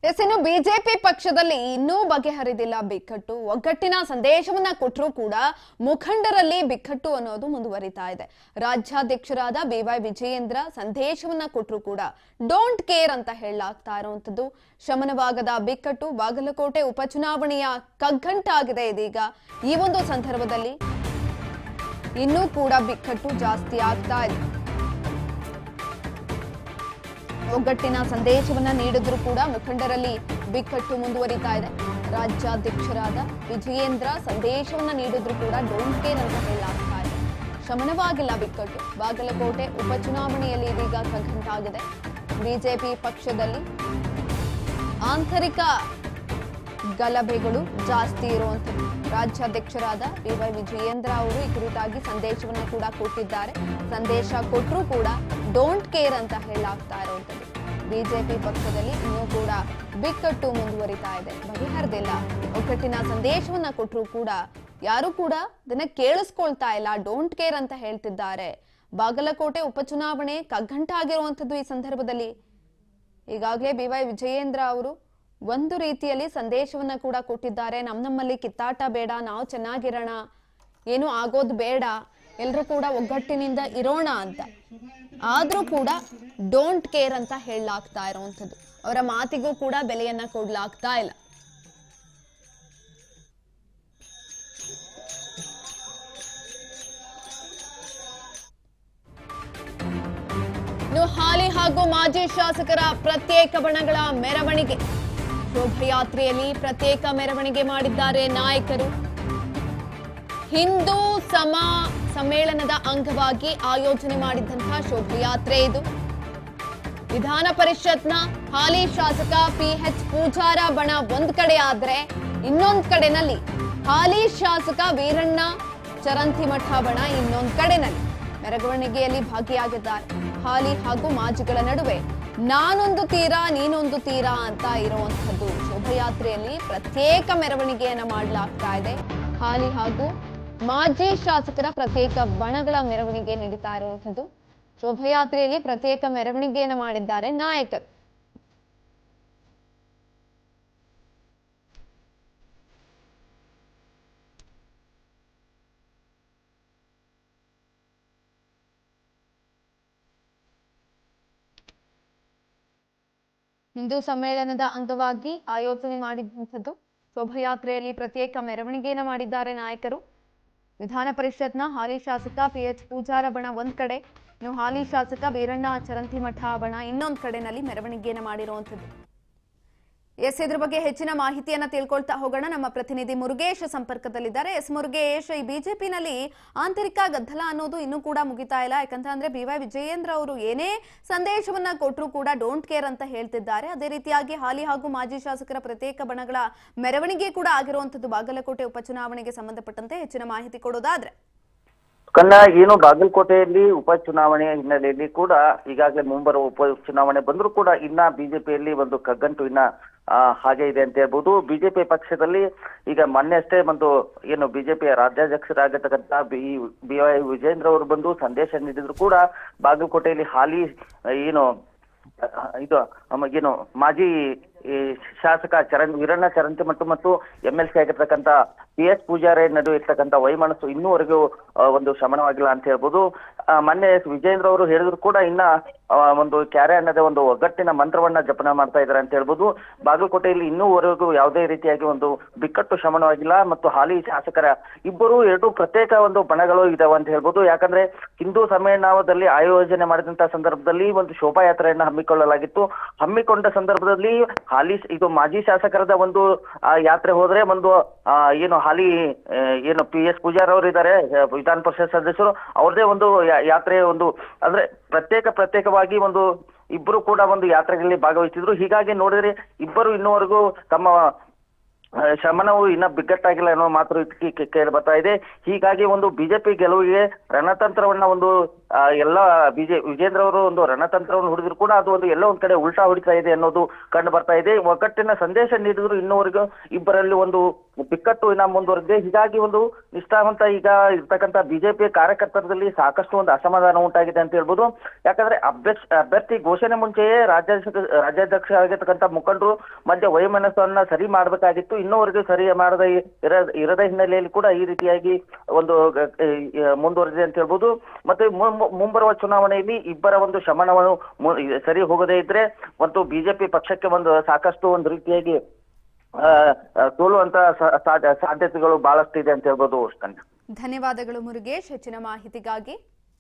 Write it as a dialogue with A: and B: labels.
A: ಇನ್ನು ಬಿಜೆಪಿ ಪಕ್ಷದಲ್ಲಿ ಇನ್ನೂ ಬಗೆಹರಿದಿಲ್ಲ ಬಿಕ್ಕಟ್ಟು. ಒಗ್ಗಟ್ಟಿನ ಸಂದೇಶವನ್ನ ಕೊಟ್ಟರೂ ಕೂಡ ಮುಖಂಡರಲ್ಲಿ ಬಿಕ್ಕಟ್ಟು ಅನ್ನೋದು ಮುಂದುವರಿತಾ ಇದೆ. ರಾಜ್ಯಾಧ್ಯಕ್ಷರಾದ BY ವಿಜಯೇಂದ್ರ ಸಂದೇಶವನ್ನ ಕೊಟ್ಟರೂ ಕೂಡ ಡೋಂಟ್ ಕೇರ್ ಅಂತ ಹೇಳಲಾಗ್ತಾ ಇರುವಂತದ್ದು. ಶಮನವಾಗದ ಬಿಕ್ಕಟ್ಟು ಬಾಗಲಕೋಟೆ ಉಪಚುನಾವಣೆಯ ಕಗ್ಗಂಟಾಗಿದೆ ಇದೀಗ. ಈ ಒಂದು ಸಂದರ್ಭದಲ್ಲಿ ಇನ್ನೂ ಕೂಡ ಬಿಕ್ಕಟ್ಟು ಜಾಸ್ತಿ ಆಗ್ತಾ ಇದೆ. ಒಗ್ಗಟ್ಟಿನ ಸಂದೇಶವನ್ನ ನೀಡಿದ್ರು ಕೂಡ ಮುಖಂಡರಲ್ಲಿ ಬಿಕ್ಕಟ್ಟು ಮುಂದುವರಿತಾ ಇದೆ. ರಾಜ್ಯಾಧ್ಯಕ್ಷರಾದ ವಿಜಯೇಂದ್ರ ಸಂದೇಶವನ್ನ ನೀಡಿದ್ರು ಕೂಡ ಡೋಂಟ್ ಕೇರ್ ಅಂತ ಹೇಳಲಾಗ್ತಾ ಇದೆ. ಶಮನವಾಗಿಲ್ಲ ಬಿಕ್ಕಟ್ಟು. ಬಾಗಲಕೋಟೆ ಉಪಚುನಾವಣೆಯಲ್ಲಿ ಇದೀಗ ಕಗ್ಗಂಟಾಗಿದೆ. ಬಿಜೆಪಿ ಪಕ್ಷದಲ್ಲಿ ಆಂತರಿಕ ಗಲಭೆಗಳು ಜಾಸ್ತಿ ಇರುವಂಥದ್ದು. ರಾಜ್ಯಾಧ್ಯಕ್ಷರಾದ BY ವಿಜಯೇಂದ್ರ ಅವರು ಈ ಕುರಿತಾಗಿ ಸಂದೇಶವನ್ನು ಕೂಡ ಕೊಟ್ಟಿದ್ದಾರೆ. ಸಂದೇಶ ಕೊಟ್ಟರೂ ಕೂಡ ಡೋಂಟ್ ಕೇರ್ ಅಂತ ಹೇಳಲಾಗ್ತಾ ಇರುವಂಥದ್ದು. ಬಿಜೆಪಿ ಪಕ್ಷದಲ್ಲಿ ಇನ್ನೂ ಕೂಡ ಬಿಕ್ಕಟ್ಟು ಮುಂದುವರಿತಾ ಇದೆ, ಬಗೆಹರಿದಿಲ್ಲ. ಒಗ್ಗಟ್ಟಿನ ಸಂದೇಶವನ್ನ ಕೊಟ್ಟರೂ ಕೂಡ ಯಾರು ಕೂಡ ಇದನ್ನ ಕೇಳಿಸ್ಕೊಳ್ತಾ ಇಲ್ಲ, ಡೋಂಟ್ ಕೇರ್ ಅಂತ ಹೇಳ್ತಿದ್ದಾರೆ. ಬಾಗಲಕೋಟೆ ಉಪಚುನಾವಣೆ ಕಗ್ಗಂಟಾಗಿರುವಂಥದ್ದು. ಈ ಸಂದರ್ಭದಲ್ಲಿ ಈಗಾಗಲೇ BY ವಿಜಯೇಂದ್ರ ಅವರು ಒಂದು ರೀತಿಯಲ್ಲಿ ಸಂದೇಶವನ್ನ ಕೂಡ ಕೊಟ್ಟಿದ್ದಾರೆ. ನಮ್ಮಲ್ಲಿ ಕಿತ್ತಾಟ ಬೇಡ, ನಾವು ಚೆನ್ನಾಗಿರೋಣ, ಏನು ಆಗೋದು ಬೇಡ, ಎಲ್ಲರೂ ಕೂಡ ಒಗ್ಗಟ್ಟಿನಿಂದ ಇರೋಣ ಅಂತ. ಆದ್ರೂ ಕೂಡ ಡೋಂಟ್ ಕೇರ್ ಅಂತ ಹೇಳಲಾಗ್ತಾ ಇರುವಂಥದ್ದು. ಅವರ ಮಾತಿಗೂ ಕೂಡ ಬೆಲೆಯನ್ನ ಕೊಡ್ಲಾಗ್ತಾ ಇಲ್ಲ. ಇನ್ನು ಹಾಲಿ ಹಾಗೂ ಮಾಜಿ ಶಾಸಕರ ಪ್ರತ್ಯೇಕ ಬಣಗಳ ಮೆರವಣಿಗೆ. ಶೋಭಯಾತ್ರೆಯಲ್ಲಿ ಪ್ರತ್ಯೇಕ ಮೆರವಣಿಗೆ ಮಾಡಿದ್ದಾರೆ ನಾಯಕರು. ಹಿಂದೂ ಸಮ್ಮೇಳನದ ಅಂಗವಾಗಿ ಆಯೋಜನೆ ಮಾಡಿದಂತಹ ಶೋಭಯಾತ್ರೆ ಇದು. ವಿಧಾನ ಪರಿಷತ್ನ ಹಾಲಿ ಶಾಸಕ PH ಪೂಜಾರ ಬಣ ಒಂದ್ ಕಡೆ ಆದ್ರೆ, ಇನ್ನೊಂದ್ ಕಡೆನಲ್ಲಿ ಹಾಲಿ ಶಾಸಕ ವೀರಣ್ಣ ಚರಂತಿಮಠ ಬಣ ಇನ್ನೊಂದ್ ಕಡೆನಲ್ಲಿ ಮೆರವಣಿಗೆಯಲ್ಲಿ ಭಾಗಿಯಾಗಿದ್ದಾರೆ. ಹಾಲಿ ಹಾಗೂ ಮಾಜಿಗಳ ನಡುವೆ ನಾನೊಂದು ತೀರಾ ನೀನೊಂದು ತೀರಾ ಅಂತ ಇರುವಂತದ್ದು. ಶೋಭಯಾತ್ರೆಯಲ್ಲಿ ಪ್ರತ್ಯೇಕ ಮೆರವಣಿಗೆಯನ್ನ ಮಾಡಲಾಗ್ತಾ ಇದೆ. ಹಾಲಿ ಹಾಗೂ ಮಾಜಿ ಶಾಸಕರ ಪ್ರತ್ಯೇಕ ಬಣಗಳ ಮೆರವಣಿಗೆ ನಡೀತಾ ಇರುವಂತದ್ದು. ಶೋಭಯಾತ್ರೆಯಲ್ಲಿ ಪ್ರತ್ಯೇಕ ಮೆರವಣಿಗೆಯನ್ನ ಮಾಡಿದ್ದಾರೆ ನಾಯಕರು. ಹಿಂದೂ ಸಮ್ಮೇಳನದ ಅಂಗವಾಗಿ ಆಯೋಜನೆ ಮಾಡಿದಂಥದ್ದು. ಶೋಭಯಾತ್ರೆಯಲ್ಲಿ ಪ್ರತ್ಯೇಕ ಮೆರವಣಿಗೆಯನ್ನು ಮಾಡಿದ್ದಾರೆ ನಾಯಕರು. ವಿಧಾನ ಪರಿಷತ್ನ ಹಾಲಿ ಶಾಸಕ PH ಪೂಜಾರ ಬಣ ಒಂದ್ ಕಡೆ, ಇನ್ನು ಹಾಲಿ ಶಾಸಕ ವೀರಣ್ಣ ಚರಂತಿಮಠ ಬಣ ಇನ್ನೊಂದ್ ಕಡೆನಲ್ಲಿ ಮೆರವಣಿಗೆಯನ್ನು ಮಾಡಿರುವಂಥದ್ದು. ಇದ್ರ ಬಗ್ಗೆ ಹೆಚ್ಚಿನ ಮಾಹಿತಿಯನ್ನ ತಿಳ್ಕೊಳ್ತಾ ಹೋಗೋಣ. ನಮ್ಮ ಪ್ರತಿನಿಧಿ ಮುರುಗೇಶ್ ಸಂಪರ್ಕದಲ್ಲಿದ್ದಾರೆ. ಮುರುಗೇಶ್, ಈ ಬಿಜೆಪಿನಲ್ಲಿ ಆಂತರಿಕ ಗದ್ದಲ ಅನ್ನೋದು ಇನ್ನೂ ಕೂಡ ಮುಗಿತಾ ಇಲ್ಲ. ಯಾಕಂತಂದ್ರೆ BY ವಿಜಯೇಂದ್ರ ಅವರು ಏನೇ ಸಂದೇಶವನ್ನ ಕೊಟ್ಟರು ಕೂಡ ಡೋಂಟ್ ಕೇರ್ ಅಂತ ಹೇಳ್ತಿದ್ದಾರೆ. ಅದೇ ರೀತಿಯಾಗಿ ಹಾಲಿ ಹಾಗೂ ಮಾಜಿ ಶಾಸಕರ ಪ್ರತ್ಯೇಕ ಬಣಗಳ ಮೆರವಣಿಗೆ ಕೂಡ ಆಗಿರುವಂತದ್ದು. ಬಾಗಲಕೋಟೆ ಉಪಚುನಾವಣೆಗೆ ಸಂಬಂಧಪಟ್ಟಂತೆ ಹೆಚ್ಚಿನ ಮಾಹಿತಿ ಕೊಡೋದಾದ್ರೆ
B: ಏನು ಬಾಗಲಕೋಟೆಯಲ್ಲಿ ಉಪಚುನಾವಣೆಯ ಹಿನ್ನೆಲೆಯಲ್ಲಿ ಕೂಡ ಈಗಾಗಲೇ ಮುಂಬರುವ ಉಪಚುನಾವಣೆ ಬಂದರೂ ಕೂಡ ಇನ್ನ ಬಿಜೆಪಿಯಲ್ಲಿ ಒಂದು ಕಗ್ಗಂಟು ಇನ್ನ ಹಾಗೆ ಇದೆ ಅಂತ ಹೇಳ್ಬೋದು. ಬಿಜೆಪಿ ಪಕ್ಷದಲ್ಲಿ ಈಗ ಮೊನ್ನೆ ಅಷ್ಟೇ ಒಂದು ಏನು ಬಿಜೆಪಿಯ ರಾಜ್ಯಾಧ್ಯಕ್ಷರಾಗತಕ್ಕಂತ BY ವಿಜಯೇಂದ್ರ ಅವರು ಬಂದು ಸಂದೇಶ ನೀಡಿದ್ರು ಕೂಡ ಬಾಗಲಕೋಟೆಯಲ್ಲಿ ಹಾಲಿ ಏನು ಏನು ಮಾಜಿ ಶಾಸಕ ವೀರಣ್ಣ ಚರಂತಿಮಠ ಮತ್ತು MLC ಆಗಿರ್ತಕ್ಕಂಥ PH ಪೂಜಾರಿ ನಡುವೆ ಇರ್ತಕ್ಕಂಥ ವೈಮನಸ್ಸು ಇನ್ನೂವರೆಗೂ ಒಂದು ಶಮನವಾಗಿಲ್ಲ ಅಂತ ಹೇಳ್ಬೋದು. ಮೊನ್ನೆ ವಿಜಯೇಂದ್ರ ಅವರು ಹೇಳಿದ್ರು ಕೂಡ ಇನ್ನ ಒಂದು ಕ್ಯಾರೆ ಅನ್ನೋದೇ ಒಂದು ಒಗ್ಗಟ್ಟಿನ ಮಂತ್ರವನ್ನ ಜಪನ ಮಾಡ್ತಾ ಇದ್ದಾರೆ ಅಂತ ಹೇಳ್ಬೋದು. ಬಾಗಲಕೋಟೆಯಲ್ಲಿ ಇನ್ನೂವರೆಗೂ ಯಾವುದೇ ರೀತಿಯಾಗಿ ಒಂದು ಬಿಕ್ಕಟ್ಟು ಶಮನವಾಗಿಲ್ಲ ಮತ್ತು ಹಾಲಿ ಶಾಸಕರ ಎರಡು ಪ್ರತ್ಯೇಕ ಒಂದು ಬಣಗಳು ಇದಾವೆ ಅಂತ ಹೇಳ್ಬೋದು. ಯಾಕಂದ್ರೆ ಹಿಂದೂ ಸಮ್ಮೇಳನದಲ್ಲಿ ಆಯೋಜನೆ ಮಾಡಿದಂತಹ ಸಂದರ್ಭದಲ್ಲಿ ಒಂದು ಶೋಭಾಯಾತ್ರೆಯನ್ನ ಹಮ್ಮಿಕೊಳ್ಳಲಾಗಿತ್ತು. ಹಮ್ಮಿಕೊಂಡ ಸಂದರ್ಭದಲ್ಲಿ ಇದು ಮಾಜಿ ಶಾಸಕರದ ಒಂದು ಯಾತ್ರೆ ಹೋದ್ರೆ ಒಂದು ಏನು ಹಾಲಿ ಏನು PH ಪೂಜಾರ್ ಅವರು ಇದ್ದಾರೆ ವಿಧಾನ ಪರಿಷತ್ ಸದಸ್ಯರು, ಅವ್ರದೇ ಒಂದು ಯಾತ್ರೆ ಒಂದು ಅಂದ್ರೆ ಪ್ರತ್ಯೇಕವಾಗಿ ಒಂದು ಇಬ್ಬರು ಕೂಡ ಒಂದು ಯಾತ್ರೆಗಳಲ್ಲಿ ಭಾಗವಹಿಸಿದ್ರು. ಹೀಗಾಗಿ ನೋಡಿದ್ರೆ ಇಬ್ಬರು ಇನ್ನೂವರೆಗೂ ತಮ್ಮ ಶಮನವು ಇನ್ನ ಬಿಕ್ಕಟ್ಟಾಗಿಲ್ಲ ಅನ್ನೋ ಮಾತು ಕೇಳಿ ಬರ್ತಾ ಇದೆ. ಹೀಗಾಗಿ ಒಂದು ಬಿಜೆಪಿ ಗೆಲುವಿಗೆ ರಣತಂತ್ರವನ್ನ ಒಂದು ಎಲ್ಲ ವಿಜೇಂದ್ರ ಅವರು ಒಂದು ರಣತಂತ್ರವನ್ನು ಹುಡಿದ್ರು ಕೂಡ ಅದು ಒಂದು ಎಲ್ಲೋ ಒಂದ್ ಕಡೆ ಉಲ್ಟಾ ಹೊಡಿತಾ ಇದೆ ಅನ್ನೋದು ಕಂಡು ಬರ್ತಾ ಇದೆ. ಒಗ್ಗಟ್ಟಿನ ಸಂದೇಶ ನೀಡಿದ್ರು ಇನ್ನೂವರೆಗೂ ಇಬ್ಬರಲ್ಲಿ ಒಂದು ಬಿಕ್ಕಟ್ಟು ಇನ್ನ ಮುಂದುವರೆದಿದೆ. ಹೀಗಾಗಿ ಒಂದು ನಿಷ್ಠಾವಂತ ಈಗ ಇರ್ತಕ್ಕಂಥ ಬಿಜೆಪಿ ಕಾರ್ಯಕರ್ತರಲ್ಲಿ ಸಾಕಷ್ಟು ಒಂದು ಅಸಮಾಧಾನ ಉಂಟಾಗಿದೆ ಅಂತ ಹೇಳ್ಬೋದು. ಯಾಕಂದ್ರೆ ಅಭ್ಯರ್ಥಿ ಘೋಷಣೆ ಮುಂಚೆಯೇ ರಾಜ್ಯಾಧ್ಯಕ್ಷ ಆಗಿರ್ತಕ್ಕಂಥ ಮುಖಂಡರು ಮಧ್ಯೆ ವೈಮನಸ್ಸನ್ನ ಸರಿ ಮಾಡಬೇಕಾಗಿತ್ತು. ಇನ್ನೂವರೆಗೂ ಸರಿ ಮಾಡದ ಇರದ ಹಿನ್ನೆಲೆಯಲ್ಲಿ ಕೂಡ ಈ ರೀತಿಯಾಗಿ ಒಂದು ಮುಂದುವರೆದಿದೆ ಅಂತ ಹೇಳ್ಬೋದು. ಮತ್ತೆ ಮುಂಬರುವ ಚುನಾವಣೆಯಲ್ಲಿ ಇಬ್ಬರ ಒಂದು ಶಮನವನ್ನು ಸರಿ ಹೋಗದೇ ಇದ್ರೆ ಮತ್ತು ಬಿಜೆಪಿ ಪಕ್ಷಕ್ಕೆ ಒಂದು ಸಾಕಷ್ಟು ಒಂದು ರೀತಿಯಾಗಿ ಸೋಲುವಂತ ಸಾಧ್ಯತೆಗಳು ಬಹಳಷ್ಟು ಇದೆ ಅಂತ ಹೇಳ್ಬೋದು.
A: ಧನ್ಯವಾದಗಳು ಮುರುಗೇಶ್ ಹೆಚ್ಚಿನ ಮಾಹಿತಿಗಾಗಿ.